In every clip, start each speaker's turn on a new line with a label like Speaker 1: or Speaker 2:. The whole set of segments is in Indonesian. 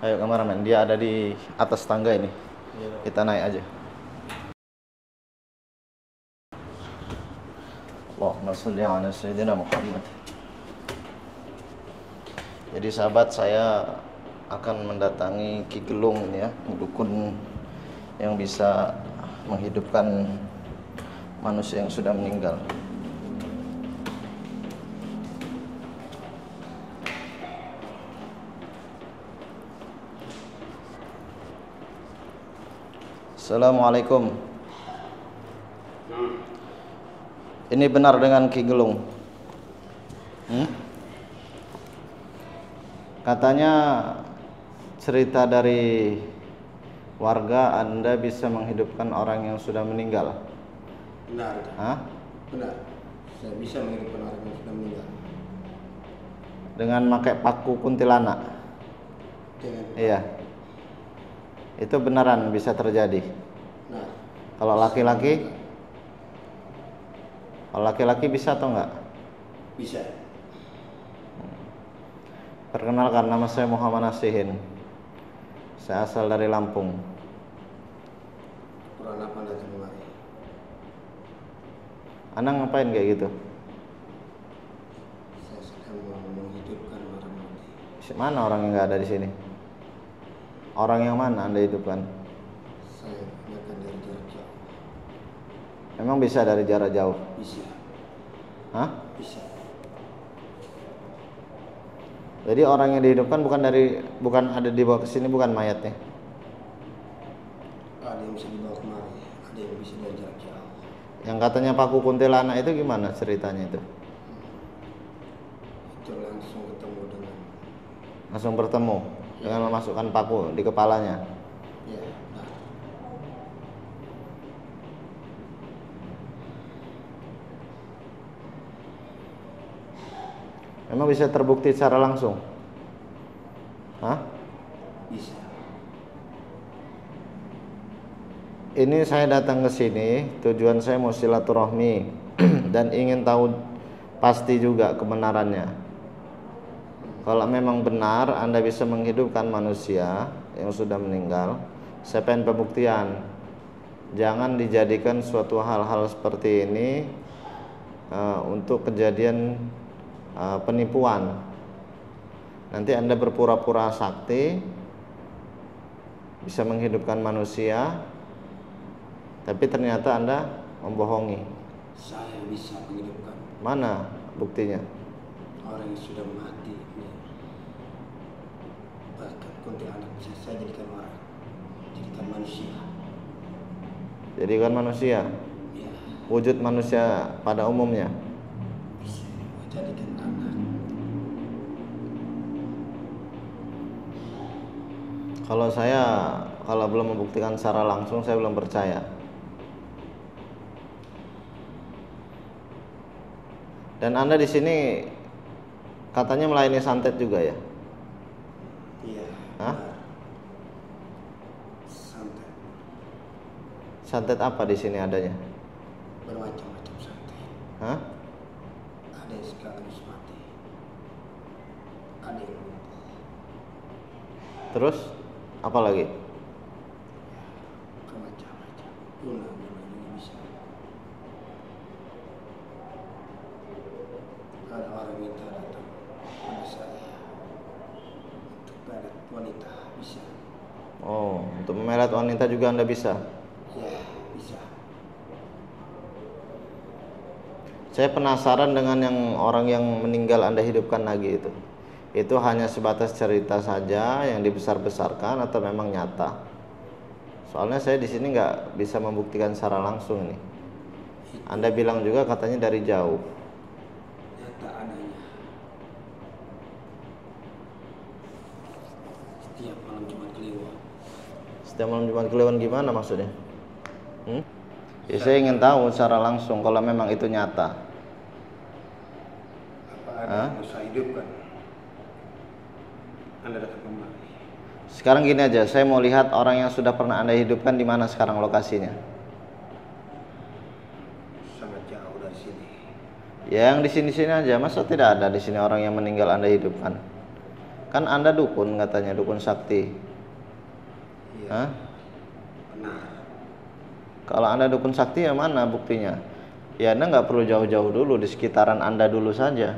Speaker 1: Ayo kameramen, dia ada di atas tangga ini. Kita naik aja. Allahumma sholli ala sayyidina Muhammad. Jadi sahabat, saya akan mendatangi Ki Gelung ya, dukun yang bisa menghidupkan manusia yang sudah meninggal. Assalamualaikum. Ini benar dengan Ki Gelung? Katanya cerita dari warga Anda bisa menghidupkan orang yang sudah meninggal.
Speaker 2: Benar.
Speaker 1: Hah?
Speaker 2: Benar. Saya bisa menghidupkan orang yang sudah meninggal.
Speaker 1: Dengan pakai paku kuntilanak. Iya. Itu beneran bisa terjadi.
Speaker 2: Nah.
Speaker 1: Kalau laki-laki? Kalau laki-laki bisa atau enggak?
Speaker 2: Bisa.
Speaker 1: Perkenalkan, nama saya Muhammad Nasihin. Saya asal dari Lampung.
Speaker 2: Kurang apa datang kemari?
Speaker 1: Anda ngapain kayak gitu?
Speaker 2: Saya sedang mau menghidupkan orang mati.
Speaker 1: Mana orang yang nggak ada di sini? Orang yang mana Anda hidupkan?
Speaker 2: Saya tanyakan dari jarak jauh.
Speaker 1: Emang bisa dari jarak jauh?
Speaker 2: Bisa.
Speaker 1: Hah?
Speaker 2: Bisa.
Speaker 1: Jadi orang yang dihidupkan bukan ada dibawa ke sini, bukan mayatnya.
Speaker 2: Ada yang bisa dibawa kemari, ada yang bisa dari jarak jauh.
Speaker 1: Yang katanya paku kuntilanak itu gimana ceritanya itu?
Speaker 2: Itu langsung ketemu dengan.
Speaker 1: Langsung bertemu dengan memasukkan paku di kepalanya.
Speaker 2: Ya. Nah.
Speaker 1: Memang bisa terbukti secara langsung? Hah?
Speaker 2: Bisa.
Speaker 1: Ini saya datang ke sini, tujuan saya mau silaturahmi dan ingin tahu pasti juga kebenarannya. Kalau memang benar Anda bisa menghidupkan manusia yang sudah meninggal, saya pengen pembuktian. Jangan dijadikan suatu hal-hal seperti ini untuk kejadian penipuan. Nanti Anda berpura-pura sakti, bisa menghidupkan manusia, tapi ternyata Anda membohongi.
Speaker 2: Saya bisa menghidupkan.
Speaker 1: Mana buktinya?
Speaker 2: Orang yang sudah mati. Bahkan kuntilanak bisa saya jadikan orang, jadikan manusia.
Speaker 1: Jadikan manusia?
Speaker 2: Ya.
Speaker 1: Wujud manusia pada umumnya?
Speaker 2: Bisa jadikan anak.
Speaker 1: Kalau belum membuktikan secara langsung, saya belum percaya. Dan Anda di sini katanya melayani santet juga ya?
Speaker 2: Iya.
Speaker 1: Hah?
Speaker 2: Santet.
Speaker 1: Santet apa di sini adanya?
Speaker 2: Bermacam-macam santet.
Speaker 1: Hah?
Speaker 2: Ada yang sekaligus mati. Ada yang lumpuh.
Speaker 1: Terus apa lagi?
Speaker 2: Bermacam-macam. Guna-guna juga bisa. Ada orang minta datang pada saya untuk pelet wanita, bisa.
Speaker 1: Oh, untuk memelet wanita juga Anda bisa?
Speaker 2: Ya, bisa.
Speaker 1: Saya penasaran dengan yang orang yang meninggal Anda hidupkan lagi itu. Itu hanya sebatas cerita saja yang dibesar-besarkan atau memang nyata? Soalnya saya di sini nggak bisa membuktikan secara langsung ini. Anda bilang juga katanya dari jauh.
Speaker 2: Nyata adanya. Setiap malam Jumat Kliwon.
Speaker 1: Setiap malam Jumat Kliwon gimana maksudnya? Ya, saya ingin tahu secara langsung kalau memang itu nyata.
Speaker 2: Apa ada yang bisa hidupkan? Anda datang kemari.
Speaker 1: Sekarang gini aja, saya mau lihat orang yang sudah pernah Anda hidupkan di mana sekarang lokasinya.
Speaker 2: Sangat jauh dari sini.
Speaker 1: Ya, yang di sini-sini aja. Masa tidak ada di sini orang yang meninggal Anda hidupkan? Kan Anda dukun katanya, dukun sakti.
Speaker 2: Iya.
Speaker 1: Hah?
Speaker 2: Benar.
Speaker 1: Kalau Anda dukun sakti ya mana buktinya? Ya Anda nggak perlu jauh-jauh dulu, di sekitaran Anda dulu saja.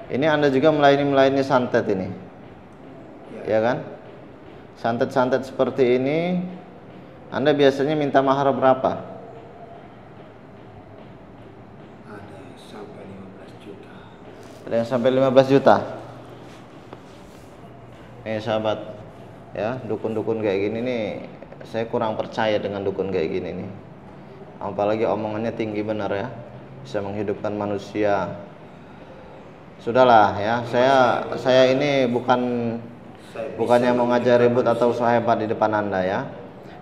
Speaker 1: Ini Anda juga melayani santet ini, ya kan? Santet-santet seperti ini, Anda biasanya minta mahar berapa?
Speaker 2: Ada yang sampai 15 juta.
Speaker 1: Ada yang sampai 15 juta. Sahabat, ya dukun-dukun kayak gini nih, saya kurang percaya dengan dukun kayak gini nih. Apalagi omongannya tinggi benar ya, bisa menghidupkan manusia. Sudahlah ya, saya ini bukannya mau ngajar ribut atau so hebat di depan Anda ya.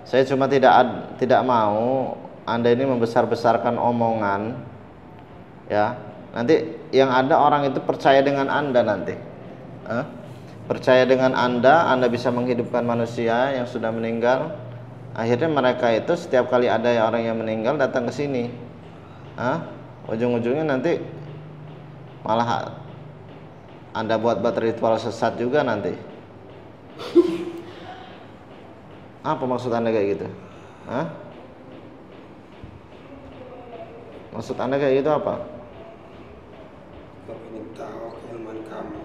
Speaker 1: Saya cuma tidak mau Anda ini membesar-besarkan omongan ya. Nanti yang ada orang itu percaya dengan Anda nanti. Percaya dengan Anda bisa menghidupkan manusia yang sudah meninggal. Akhirnya mereka itu setiap kali ada orang yang meninggal datang ke sini. Ujung-ujungnya nanti malah Anda buat ritual sesat juga nanti. Apa maksud Anda kayak gitu? Maksud Anda kayak gitu apa?
Speaker 2: Kau ingin tahu keilmuan kamu.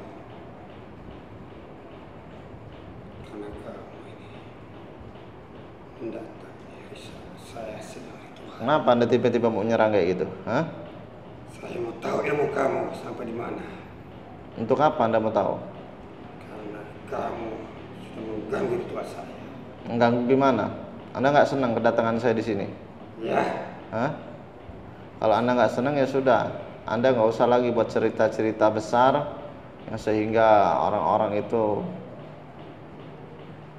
Speaker 2: Karena kamu ini mendatangi saya sedang ritual.
Speaker 1: Kenapa Anda tiba-tiba mau nyerang kayak gitu?
Speaker 2: Saya mau tahu ilmu kamu sampai di mana.
Speaker 1: Untuk apa Anda mau tahu?
Speaker 2: Karena kamu sudah mengganggu ritual saya.
Speaker 1: Mengganggu gimana? Anda nggak senang kedatangan saya di sini?
Speaker 2: Ya.
Speaker 1: Kalau Anda nggak senang ya sudah, Anda nggak usah lagi buat cerita-cerita besar yang sehingga orang-orang itu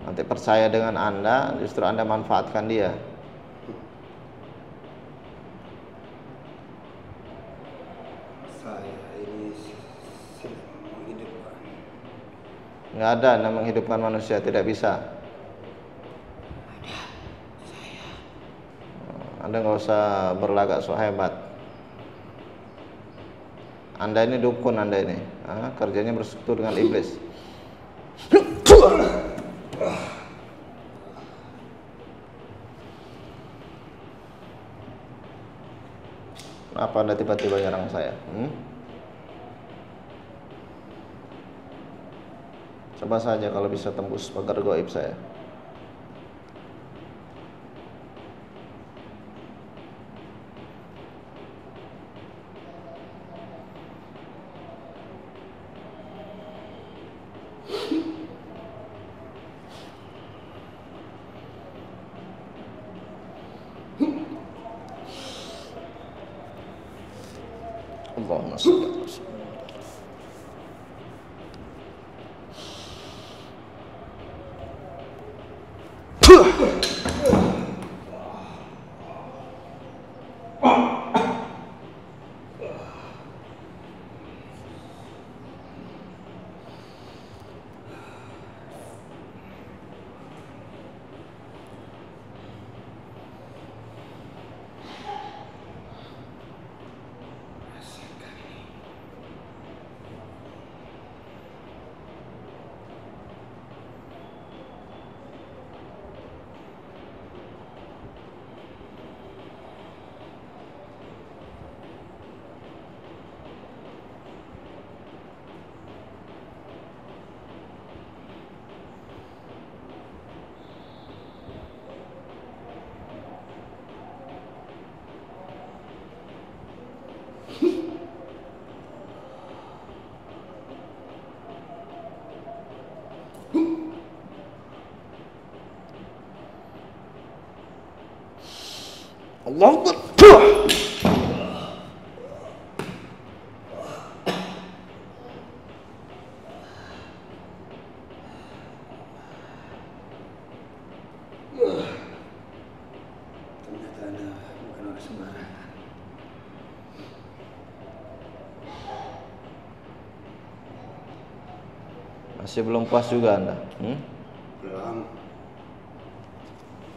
Speaker 1: nanti percaya dengan Anda, justru Anda manfaatkan dia.
Speaker 2: Saya ini sedang menghidupkan.
Speaker 1: Nggak ada Anda menghidupkan manusia, tidak bisa. Anda nggak usah berlagak so hebat. Anda ini dukun, Anda ini kerjanya bersekutu dengan iblis. Kenapa Anda tiba-tiba nyerang saya? Coba saja kalau bisa tembus pagar gaib saya. Allahumma shalli ala Rasulillah. Allahu Akbar.
Speaker 2: Ternyata Anda bukan orang sembarangan.
Speaker 1: Masih belum puas juga Anda?
Speaker 2: Belum.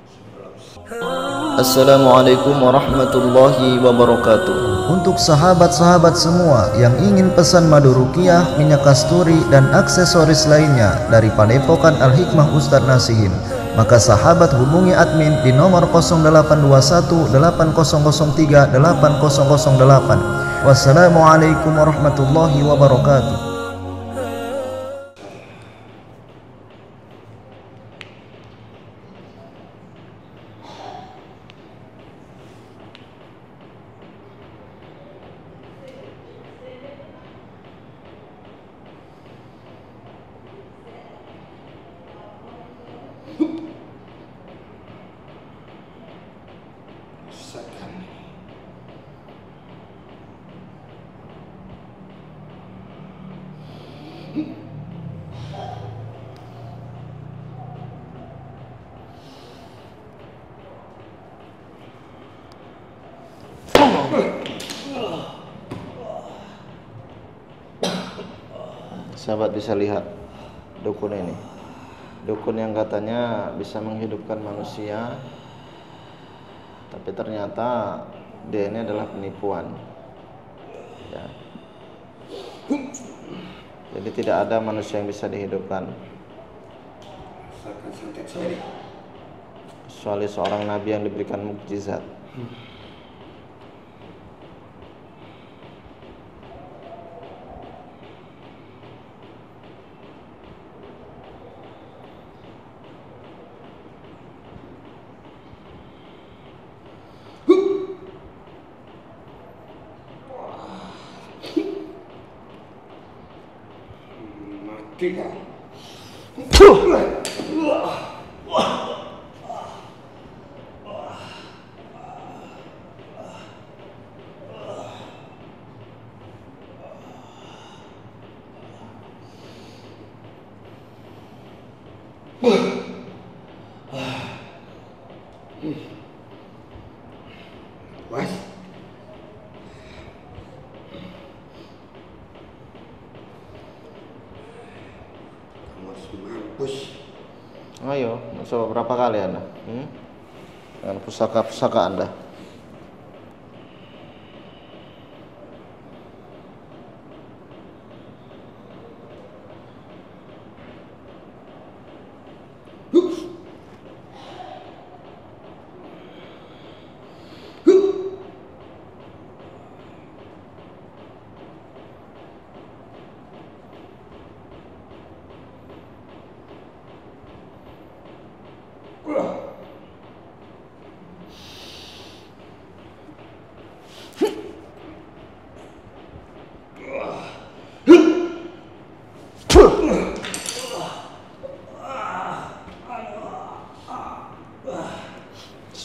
Speaker 2: Sebelum
Speaker 1: Assalamualaikum warahmatullahi wabarakatuh.
Speaker 3: Untuk sahabat-sahabat semua yang ingin pesan madu ruqyah, minyak kasturi, dan aksesoris lainnya dari Padepokan Al-Hikmah Ustadz Nasihin, maka sahabat hubungi admin di nomor 0821 8003 8008. Wassalamualaikum warahmatullahi wabarakatuh.
Speaker 1: Sahabat bisa lihat dukun ini, dukun yang katanya bisa menghidupkan manusia, tapi ternyata dia ini adalah penipuan ya. Jadi tidak ada manusia yang bisa dihidupkan kecuali seorang nabi yang diberikan mukjizat. Ayo, coba berapa kali Anda? Dengan pusaka-pusaka Anda.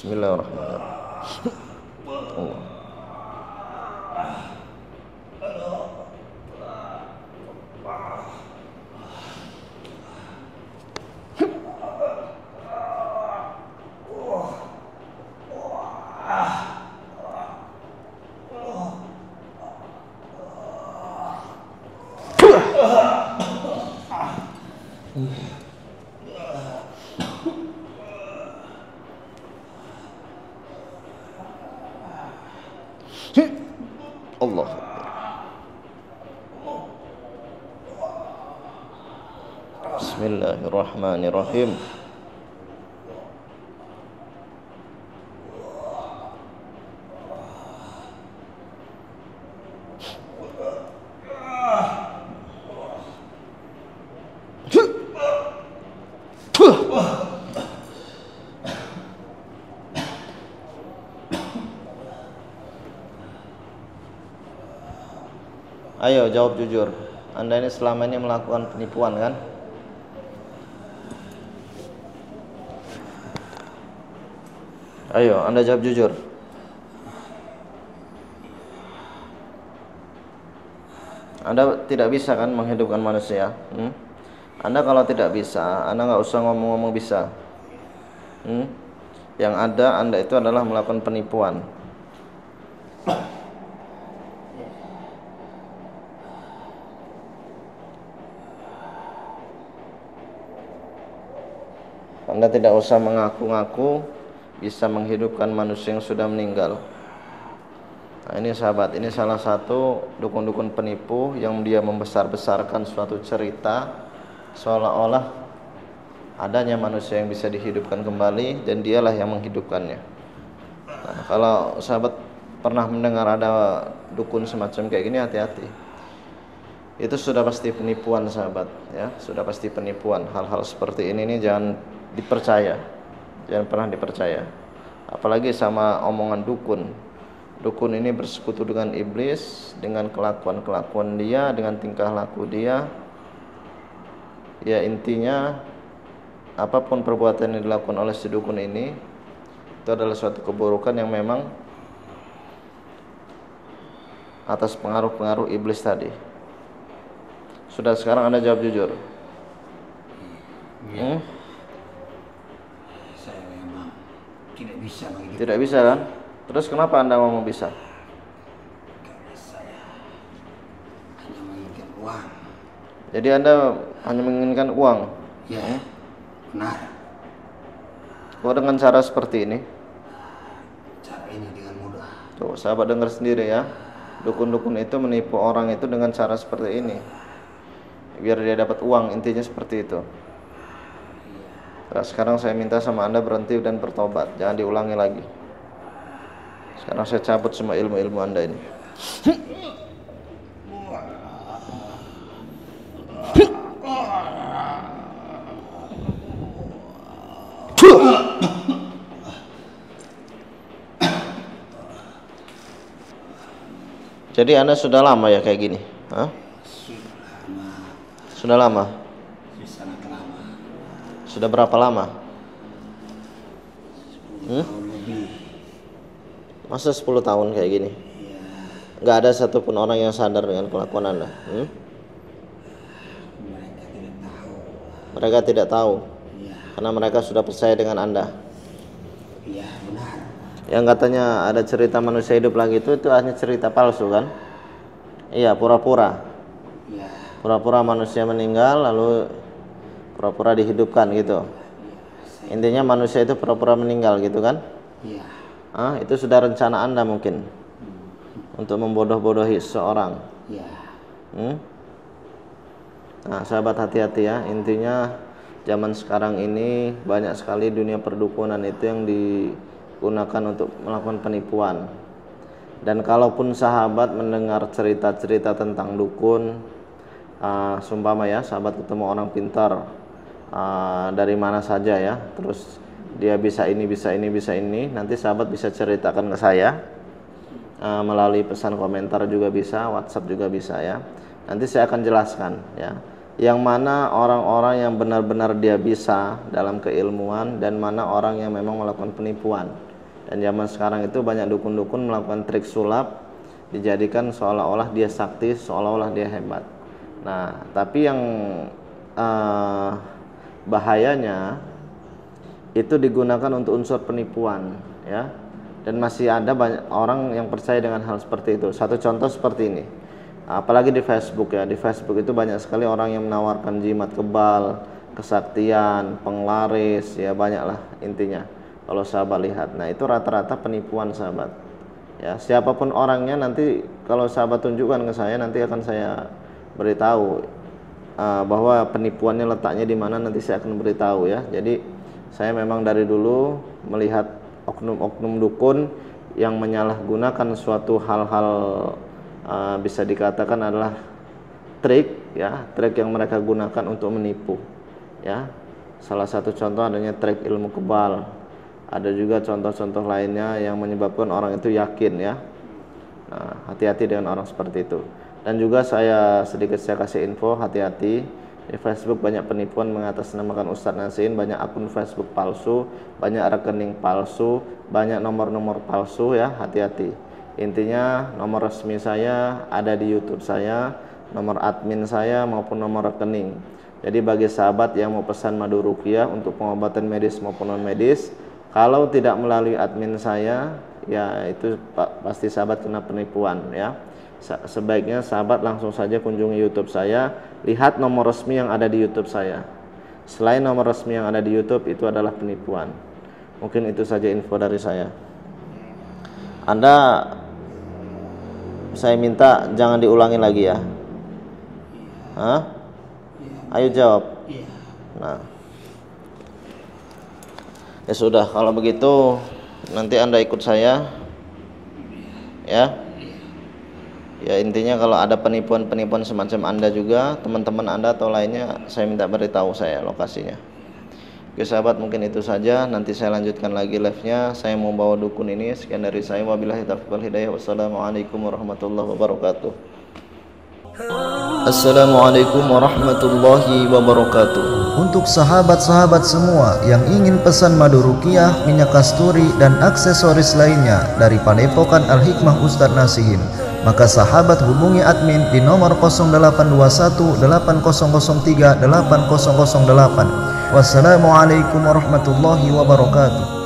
Speaker 1: Bismillahirrahmanirrahim. Allah. Allah. Bismillahirrahmanirrahim. Ayo jawab jujur. Anda ini selama ini melakukan penipuan kan? Ayo, Anda jawab jujur. Anda tidak bisa kan menghidupkan manusia? Anda kalau tidak bisa, Anda nggak usah ngomong-ngomong bisa. Yang ada Anda itu adalah melakukan penipuan. Anda tidak usah mengaku-ngaku bisa menghidupkan manusia yang sudah meninggal. Nah, ini sahabat, ini salah satu dukun-dukun penipu yang dia membesar-besarkan suatu cerita seolah-olah adanya manusia yang bisa dihidupkan kembali dan dialah yang menghidupkannya. Nah, kalau sahabat pernah mendengar ada dukun semacam kayak gini, hati-hati. Itu sudah pasti penipuan sahabat, ya, sudah pasti penipuan. Hal-hal seperti ini nih jangan dipercaya, jangan pernah dipercaya. Apalagi sama omongan dukun. Dukun ini bersekutu dengan iblis, dengan kelakuan-kelakuan dia, dengan tingkah laku dia. Ya, intinya apapun perbuatan yang dilakukan oleh si dukun ini itu adalah suatu keburukan yang memang atas pengaruh-pengaruh iblis tadi. Sudah, sekarang Anda jawab jujur.
Speaker 2: Saya memang tidak bisa menghidupkan.
Speaker 1: Tidak bisa kan? Terus kenapa Anda ngomong bisa?
Speaker 2: Karena saya hanya menginginkan uang.
Speaker 1: Jadi Anda hanya menginginkan uang?
Speaker 2: Ya, benar.
Speaker 1: Kok dengan cara seperti ini?
Speaker 2: Cara ini dengan mudah.
Speaker 1: Tuh, sahabat dengar sendiri ya. Dukun-dukun itu menipu orang itu dengan cara seperti ini, biar dia dapat uang, intinya seperti itu. Nah, sekarang saya minta sama Anda berhenti dan bertobat, jangan diulangi lagi. Sekarang saya cabut semua ilmu-ilmu Anda ini. Jadi Anda sudah lama ya kayak gini? Hah? Sudah lama?
Speaker 2: Sangat lama.
Speaker 1: Sudah berapa lama?
Speaker 2: 10 tahun lebih.
Speaker 1: Masa 10 tahun kayak gini?
Speaker 2: Ya,
Speaker 1: Nggak ada satupun orang yang sadar dengan kelakuan Anda?
Speaker 2: mereka tidak tahu.
Speaker 1: Mereka tidak tahu
Speaker 2: Ya,
Speaker 1: karena mereka sudah percaya dengan Anda.
Speaker 2: ya benar.
Speaker 1: Yang katanya ada cerita manusia hidup lagi itu hanya cerita palsu kan? Iya, pura-pura.
Speaker 2: Ya,
Speaker 1: Pura-pura manusia meninggal lalu pura-pura dihidupkan gitu. Intinya manusia itu pura-pura meninggal gitu kan?
Speaker 2: ya.
Speaker 1: Itu sudah rencana Anda mungkin untuk membodoh-bodohi seseorang.
Speaker 2: Ya,
Speaker 1: Nah, sahabat hati-hati ya. Intinya zaman sekarang ini banyak sekali dunia perdukunan itu yang digunakan untuk melakukan penipuan. Dan kalaupun sahabat mendengar cerita-cerita tentang dukun, sumpama ya, sahabat ketemu orang pintar dari mana saja ya, terus dia bisa ini, bisa ini, bisa ini, nanti sahabat bisa ceritakan ke saya melalui pesan komentar juga bisa, WhatsApp juga bisa ya. Nanti saya akan jelaskan ya, yang mana orang-orang yang benar-benar dia bisa dalam keilmuan dan mana orang yang memang melakukan penipuan. Dan zaman sekarang itu banyak dukun-dukun melakukan trik sulap, dijadikan seolah-olah dia sakti, seolah-olah dia hebat. Nah, tapi yang bahayanya itu digunakan untuk unsur penipuan ya. Dan masih ada banyak orang yang percaya dengan hal seperti itu. Satu contoh seperti ini. Apalagi di Facebook ya. Di Facebook itu banyak sekali orang yang menawarkan jimat kebal, kesaktian, penglaris, ya banyaklah intinya. Kalau sahabat lihat, nah itu rata-rata penipuan sahabat. Ya, siapapun orangnya nanti kalau sahabat tunjukkan ke saya, nanti akan saya beritahu bahwa penipuannya letaknya di mana, nanti saya akan beritahu ya. Jadi saya memang dari dulu melihat oknum-oknum dukun yang menyalahgunakan suatu hal-hal bisa dikatakan adalah trik ya, trik yang mereka gunakan untuk menipu ya. Salah satu contoh adanya trik ilmu kebal. Ada juga contoh-contoh lainnya yang menyebabkan orang itu yakin ya. Nah, hati-hati dengan orang seperti itu. Dan juga saya kasih info, hati-hati di Facebook banyak penipuan mengatasnamakan Ustadz Nasihin, banyak akun Facebook palsu, banyak rekening palsu, banyak nomor-nomor palsu ya, hati-hati. Intinya nomor resmi saya ada di YouTube saya, nomor admin saya maupun nomor rekening. Jadi bagi sahabat yang mau pesan madu ruqyah untuk pengobatan medis maupun non medis, kalau tidak melalui admin saya, ya itu pasti sahabat kena penipuan ya. Sebaiknya sahabat langsung saja kunjungi YouTube saya, lihat nomor resmi yang ada di YouTube saya. Selain nomor resmi yang ada di YouTube itu adalah penipuan. Mungkin itu saja info dari saya. Anda, saya minta jangan diulangi lagi ya. Hah? Ayo jawab. Nah, ya sudah, kalau begitu nanti Anda ikut saya ya. Ya intinya kalau ada penipuan-penipuan semacam Anda juga, teman-teman Anda atau lainnya, saya minta beritahu saya lokasinya. Oke sahabat, mungkin itu saja. Nanti saya lanjutkan lagi live-nya. Saya mau bawa dukun ini. Sekian dari saya. Wabillahi taufiq wal hidayah. Wassalamualaikum warahmatullahi wabarakatuh. Assalamualaikum warahmatullahi wabarakatuh.
Speaker 3: Untuk sahabat-sahabat semua yang ingin pesan madu ruqyah, minyak kasturi, dan aksesoris lainnya dari Padepokan Al-Hikmah Ustadz Nasihin, maka sahabat hubungi admin di nomor 0821 8003 8008. Wassalamualaikum warahmatullahi wabarakatuh.